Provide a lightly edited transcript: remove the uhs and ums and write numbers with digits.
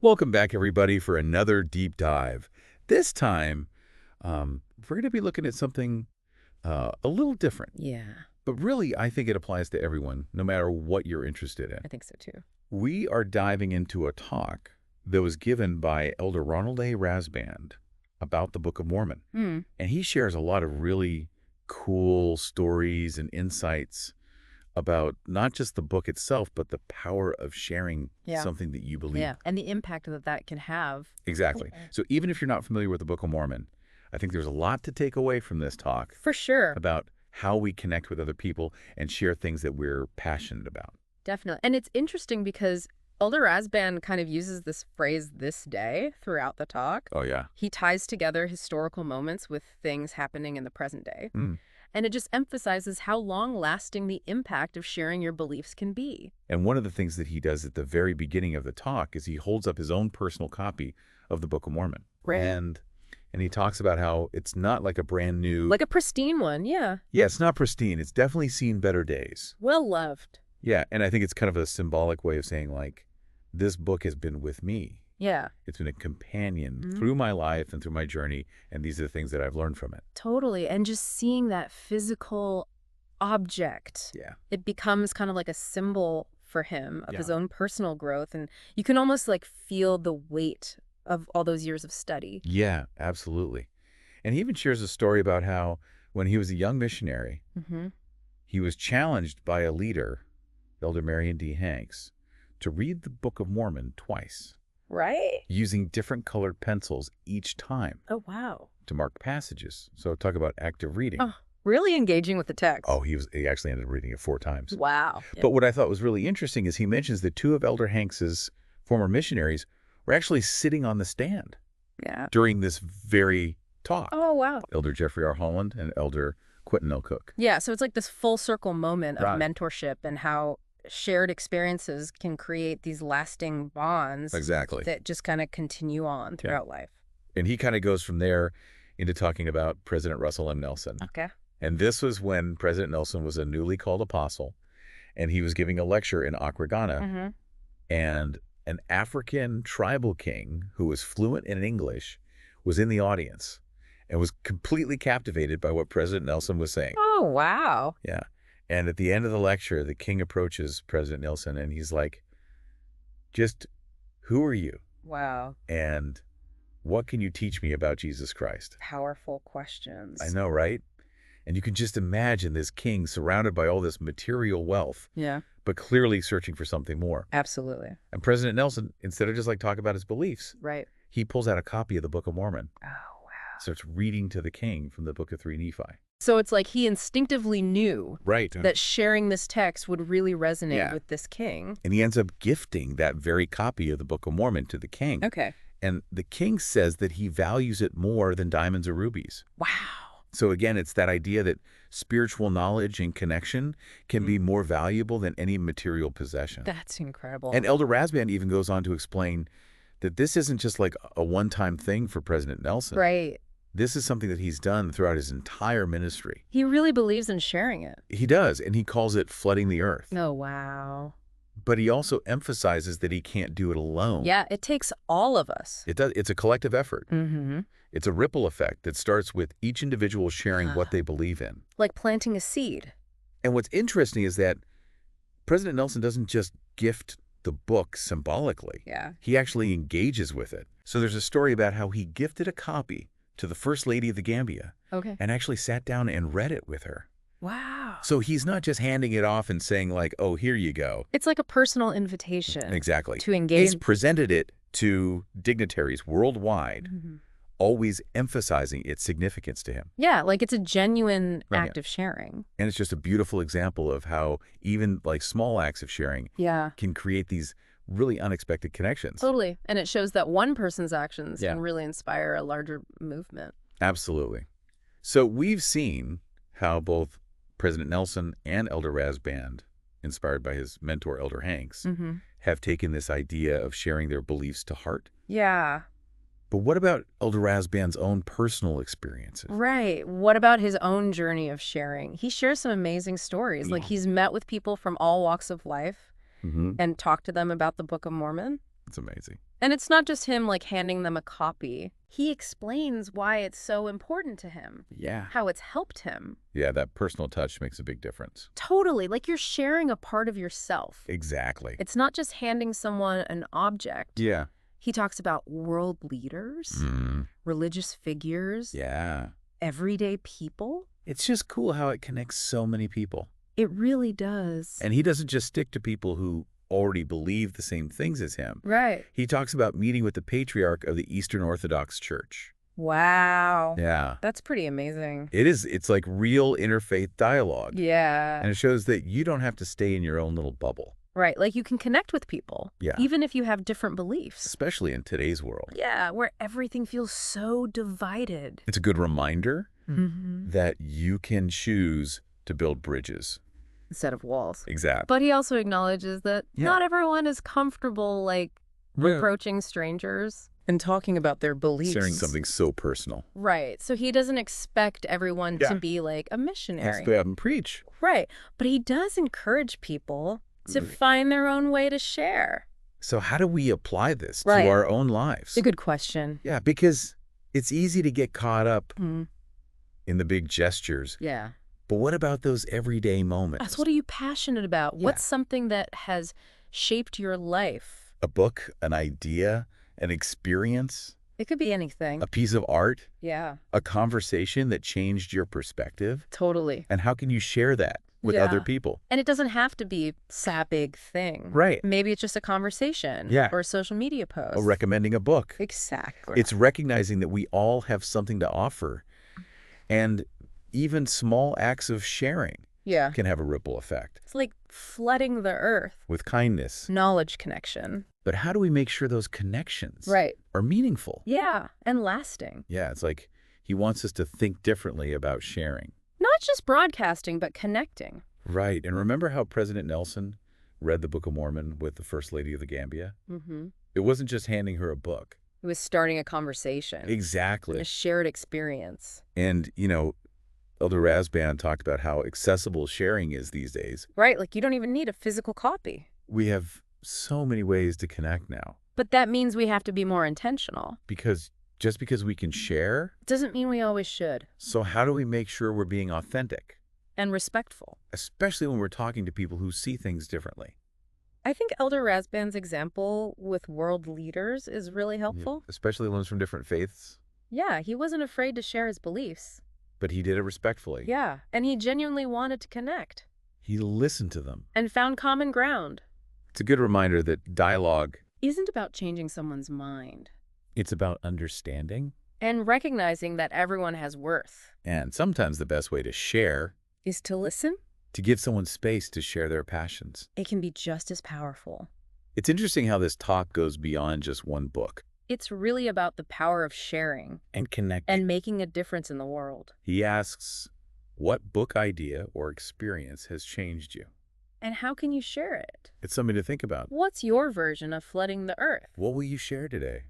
Welcome back, everybody, for another deep dive. This time, we're going to be looking at something a little different. Yeah, But really, I think it applies to everyone, no matter what you're interested in. I think so too. We are diving into a talk that was given by Elder Ronald A. Rasband about the Book of Mormon. Hmm. And he shares a lot of really cool stories and insights about not just the book itself, but the power of sharing Yeah. something that you believe. Yeah, and the impact that that can have. Exactly. Yeah. So even if you're not familiar with the Book of Mormon, I think there's a lot to take away from this talk For sure. about how we connect with other people and share things that we're passionate about. Definitely. And it's interesting because Elder Rasband kind of uses this phrase "this day" throughout the talk. Oh, yeah. He ties together historical moments with things happening in the present day. Mm. And it just emphasizes how long-lasting the impact of sharing your beliefs can be. And one of the things that he does at the very beginning of the talk is he holds up his own personal copy of the Book of Mormon. Right. And he talks about how it's not like a brand new... Like a pristine one, yeah. Yeah, it's not pristine. It's definitely seen better days. Well loved. Yeah, and I think it's kind of a symbolic way of saying, like, this book has been with me. Yeah. It's been a companion through my life and through my journey, and these are the things that I've learned from it. Totally. And just seeing that physical object, Yeah. it becomes kind of like a symbol for him of Yeah. his own personal growth. And you can almost like feel the weight of all those years of study. Yeah, absolutely. And he even shares a story about how when he was a young missionary, Mm-hmm. he was challenged by a leader, Elder Marion D. Hanks, to read the Book of Mormon twice, Right? using different colored pencils each time Oh, wow. to mark passages. So talk about active reading. Oh, really engaging with the text. Oh, he actually ended up reading it 4 times. Wow. But what I thought was really interesting is he mentions that 2 of Elder Hanks's former missionaries were actually sitting on the stand Yeah. during this very talk. Oh, wow. Elder Jeffrey R. Holland and Elder Quentin L. Cook. Yeah. So it's like this full circle moment of Right. mentorship and how shared experiences can create these lasting bonds Exactly. that just kind of continue on throughout life. And he kind of goes from there into talking about President Russell M. Nelson. Okay. And this was when President Nelson was a newly called apostle, and he was giving a lecture in Accra, Ghana, Mm-hmm. and an African tribal king who was fluent in English was in the audience and was completely captivated by what President Nelson was saying. Oh, wow. Yeah. And at the end of the lecture, the king approaches President Nelson and he's like, just who are you? Wow. And what can you teach me about Jesus Christ? Powerful questions. I know, right? And you can just imagine this king surrounded by all this material wealth, Yeah, but clearly searching for something more. absolutely. And President Nelson, instead of just like talking about his beliefs, Right. he pulls out a copy of the Book of Mormon, Oh, wow. starts reading to the king from the Book of 3 Nephi. So it's like he instinctively knew Right. that sharing this text would really resonate Yeah. with this king. And he ends up gifting that very copy of the Book of Mormon to the king. Okay. And the king says that he values it more than diamonds or rubies. Wow. So again, it's that idea that spiritual knowledge and connection can be more valuable than any material possession. That's incredible. And Elder Rasband even goes on to explain that this isn't just like a one-time thing for President Nelson. Right. This is something that he's done throughout his entire ministry. He really believes in sharing it. He does, and he calls it flooding the earth. Oh, wow. But he also emphasizes that he can't do it alone. Yeah, it takes all of us. It does. It's a collective effort. Mm-hmm. It's a ripple effect that starts with each individual sharing what they believe in. Like planting a seed. And what's interesting is that President Nelson doesn't just gift the book symbolically. Yeah. He actually engages with it. So there's a story about how he gifted a copy to the First Lady of the Gambia Okay. and actually sat down and read it with her. Wow. So he's not just handing it off and saying like, oh, here you go. It's like a personal invitation. Exactly. To engage. He's presented it to dignitaries worldwide, Mhm. always emphasizing its significance to him. Yeah, like it's a genuine Right. act of sharing. And it's just a beautiful example of how even like small acts of sharing Yeah. can create these really unexpected connections. Totally. And it shows that one person's actions Yeah. can really inspire a larger movement. Absolutely. So we've seen how both President Nelson and Elder Rasband, inspired by his mentor, Elder Hanks, Mm-hmm. have taken this idea of sharing their beliefs to heart. Yeah. But what about Elder Rasband's own personal experiences? Right. What about his own journey of sharing? He shares some amazing stories. Like he's met with people from all walks of life Mm-hmm. and talked to them about the Book of Mormon. It's amazing. And it's not just him, like, handing them a copy. He explains why it's so important to him, Yeah. how it's helped him. Yeah, that personal touch makes a big difference. Totally, like you're sharing a part of yourself. Exactly. It's not just handing someone an object. Yeah. He talks about world leaders, religious figures, Yeah. everyday people. It's just cool how it connects so many people. It really does. And he doesn't just stick to people who already believe the same things as him. Right. He talks about meeting with the patriarch of the Eastern Orthodox Church. Wow. Yeah. That's pretty amazing. It is. It's like real interfaith dialogue. Yeah. And it shows that you don't have to stay in your own little bubble. Right. Like you can connect with people. Yeah. Even if you have different beliefs. Especially in today's world. Yeah, where everything feels so divided. It's a good reminder Mm-hmm. that you can choose to build bridges. Instead of walls. Exactly. But he also acknowledges that not everyone is comfortable, like, approaching strangers and talking about their beliefs. Sharing something so personal. Right. So he doesn't expect everyone to be, like, a missionary. Has to go out and preach. Right. But he does encourage people to find their own way to share. So how do we apply this Right. to our own lives? It's a good question. Yeah, because it's easy to get caught up Mm. in the big gestures. Yeah. But what about those everyday moments? That's what are you passionate about? Yeah. What's something that has shaped your life? A book, an idea, an experience, It could be anything. a piece of art, Yeah. a conversation that changed your perspective. Totally. And how can you share that with Yeah. other people? And it doesn't have to be a big thing. Right. Maybe it's just a conversation. Yeah. Or a social media post. Or recommending a book. Exactly. It's recognizing that we all have something to offer. And even small acts of sharing yeah. can have a ripple effect It's like flooding the earth. with kindness. Knowledge connection. But how do we make sure those connections Right. are meaningful? Yeah. And lasting. Yeah, it's like he wants us to think differently about sharing. Not just broadcasting, but connecting. Right. And remember how President Nelson read the Book of Mormon with the First Lady of the Gambia? Mm-hmm. It wasn't just handing her a book. It was starting a conversation. Exactly. A shared experience. And, Elder Rasband talked about how accessible sharing is these days. Right. Like you don't even need a physical copy. We have so many ways to connect now. But that means we have to be more intentional. Because just because we can share, Doesn't mean we always should. so how do we make sure we're being authentic? And respectful. Especially when we're talking to people who see things differently. I think Elder Rasband's example with world leaders is really helpful. Especially ones from different faiths. Yeah, he wasn't afraid to share his beliefs. But he did it respectfully. Yeah, and he genuinely wanted to connect. He listened to them. And found common ground. It's a good reminder that dialogue, Isn't about changing someone's mind. it's about understanding. And recognizing that everyone has worth. And sometimes the best way to share, Is to listen? to give someone space to share their passions. It can be just as powerful. It's interesting how this talk goes beyond just one book. It's really about the power of sharing And connecting. and making a difference in the world. He asks, what book idea or experience has changed you? And how can you share it? It's something to think about. What's your version of flooding the earth? What will you share today?